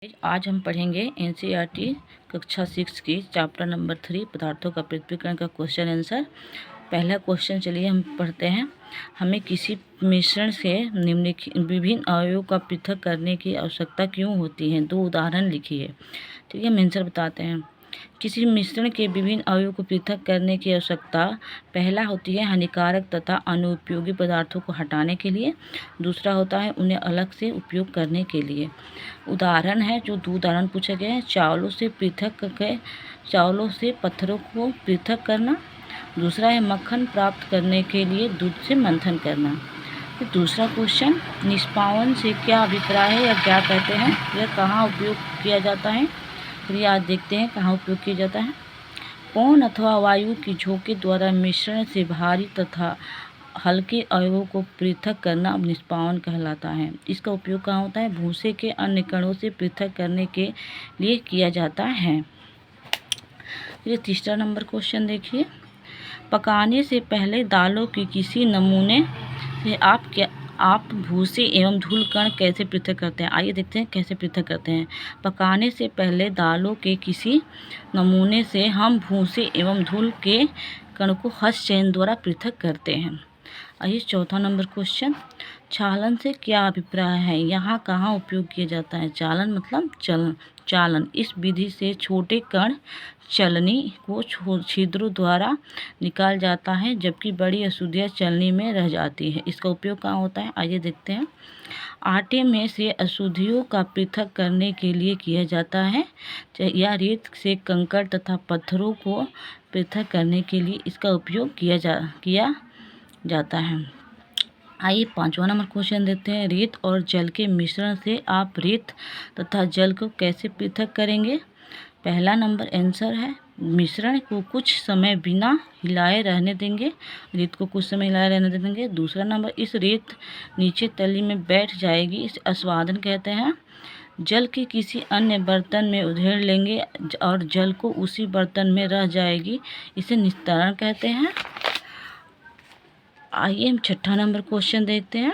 आज हम पढ़ेंगे एनसीईआरटी कक्षा 6 की चैप्टर नंबर 3 पदार्थों का पृथक्करण का क्वेश्चन आंसर। पहला क्वेश्चन चलिए हम पढ़ते हैं। हमें किसी मिश्रण से निम्नलिखित विभिन्न अवयवों का पृथक करने की आवश्यकता क्यों होती है? 2 उदाहरण लिखिए। ठीक है, हम आंसर बताते हैं। किसी मिश्रण के विभिन्न अवयवों को पृथक करने की आवश्यकता पहला होती है हानिकारक तथा अनुपयोगी पदार्थों को हटाने के लिए। दूसरा होता है उन्हें अलग से उपयोग करने के लिए। उदाहरण है जो 2 उदाहरण पूछे गए हैं। चावलों से पत्थरों को पृथक करना। दूसरा है मक्खन प्राप्त करने के लिए दूध से मंथन करना। फिर दूसरा क्वेश्चन, निष्पादन से क्या अभिप्राय है या क्या कहते हैं? यह कहाँ उपयोग किया जाता है? फिर आज देखते हैं कहाँ उपयोग किया जाता है। पवन अथवा वायु की झोंके द्वारा मिश्रण से भारी तथा हल्के अवयवों को पृथक करना निष्पादन कहलाता है। इसका उपयोग कहाँ होता है? भूसे के अन्य कणों से पृथक करने के लिए किया जाता है। ये तीसरा नंबर क्वेश्चन देखिए। पकाने से पहले दालों के किसी नमूने से आप भूसे एवं धूल कण कैसे पृथक करते हैं? आइए देखते हैं कैसे पृथक करते हैं। पकाने से पहले दालों के किसी नमूने से हम भूसे एवं धूल के कण को हस्तचयन द्वारा पृथक करते हैं। आइए चौथा नंबर क्वेश्चन, चालन से क्या अभिप्राय है? यहाँ कहाँ उपयोग किया जाता है? चालन मतलब चालन। इस विधि से छोटे कण चलनी को छिद्रों द्वारा निकाल जाता है जबकि बड़ी अशुद्धियाँ चलनी में रह जाती है। इसका उपयोग कहाँ होता है? आइए देखते हैं। आटे में से अशुद्धियों का पृथक करने के लिए किया जाता है या रेत से कंकड़ तथा पत्थरों को पृथक करने के लिए इसका उपयोग किया जाता है। आइए 5वां नंबर क्वेश्चन देते हैं। रेत और जल के मिश्रण से आप रेत तथा जल को कैसे पृथक करेंगे? पहला नंबर आंसर है मिश्रण को कुछ समय बिना हिलाए रहने देंगे। रेत को कुछ समय हिलाए रहने देंगे। दूसरा नंबर, इस रेत नीचे तली में बैठ जाएगी, इसे आस्वादन कहते हैं। जल के किसी अन्य बर्तन में उधेड़ लेंगे और जल को उसी बर्तन में रह जाएगी, इसे निस्तारण कहते हैं। आइए हम 6ठा नंबर क्वेश्चन देखते हैं।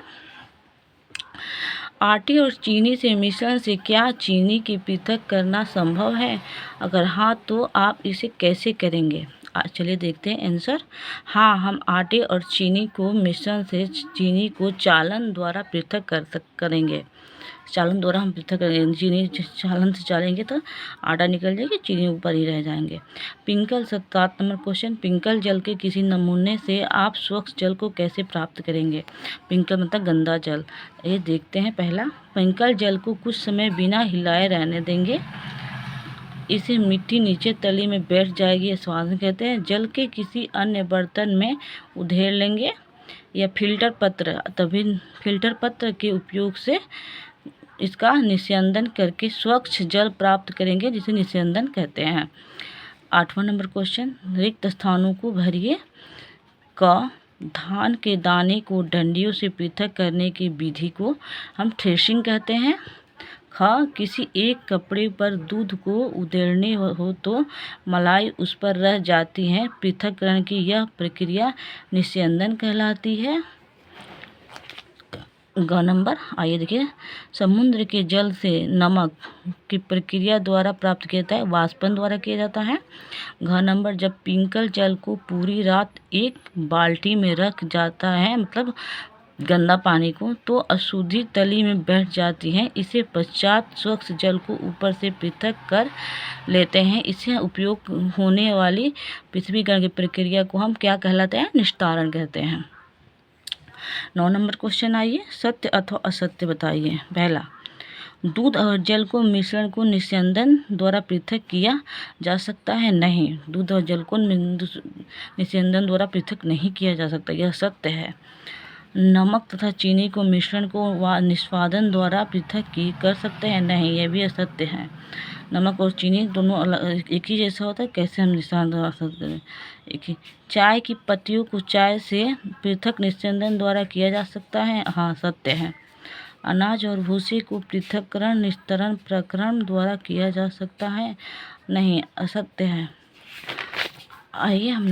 आटे और चीनी से मिश्रण से क्या चीनी की पृथक करना संभव है? अगर हाँ तो आप इसे कैसे करेंगे? चलिए देखते हैं आंसर। हाँ, हम आटे और चीनी को मिश्रण से चीनी को चालन द्वारा पृथक करेंगे। चालन द्वारा हम पृथक करेंगे। चीनी चालन से चालेंगे तो आटा निकल जाएगी, चीनी ऊपर ही रह जाएंगे। पिंकल 7 नंबर क्वेश्चन, पिंकल जल के किसी नमूने से आप स्वच्छ जल को कैसे प्राप्त करेंगे? पिंकल मतलब गंदा जल। ये देखते हैं। पहला, पिंकल जल को कुछ समय बिना हिलाए रहने देंगे, इसे मिट्टी नीचे तली में बैठ जाएगी, आस्वादन कहते हैं। जल के किसी अन्य बर्तन में उधेड़ लेंगे या फिल्टर पत्र के उपयोग से इसका निस्यंदन करके स्वच्छ जल प्राप्त करेंगे, जिसे निस्यंदन कहते हैं। 8वां नंबर क्वेश्चन, रिक्त स्थानों को भरिए। क, धान के दाने को डंडियों से पृथक करने की विधि को हम थ्रेशिंग कहते हैं। ख, किसी एक कपड़े पर दूध को उधेड़ने हो तो मलाई उस पर रह जाती है, पृथक्करण की यह प्रक्रिया निस्यंदन कहलाती है। ग नंबर, आइए देखिए, समुद्र के जल से नमक की प्रक्रिया द्वारा प्राप्त किया जाता है, वाष्पन द्वारा किया जाता है। घ नंबर, जब पिंकल जल को पूरी रात एक बाल्टी में रख जाता है, मतलब गंदा पानी को, तो अशुद्धि तली में बैठ जाती है, इसे पश्चात स्वच्छ जल को ऊपर से पृथक कर लेते हैं। इससे उपयोग होने वाली पृथक्करण की प्रक्रिया को हम क्या कहलाते हैं? निस्तारण कहते हैं। 9 नंबर क्वेश्चन, आइए सत्य अथवा असत्य बताइए। पहला, दूध और जल को मिश्रण को निस्यंदन द्वारा पृथक किया जा सकता है? नहीं, दूध और जल को निस्यंदन द्वारा पृथक नहीं किया जा सकता, यह सत्य है। नमक तथा चीनी को मिश्रण को निष्पादन द्वारा पृथक कर सकते हैं? नहीं, यह भी असत्य है। नमक और चीनी दोनों अलग एक ही जैसा होता है, कैसे हम निस्तारण द्वारा सकते हैं? एक ही। चाय की पत्तियों को चाय से पृथक निस्यंदन द्वारा किया जा सकता है? हाँ, सत्य है। अनाज और भूसे को पृथक्करण निस्तारण प्रक्रम द्वारा किया जा सकता है? नहीं, असत्य है। आइए हम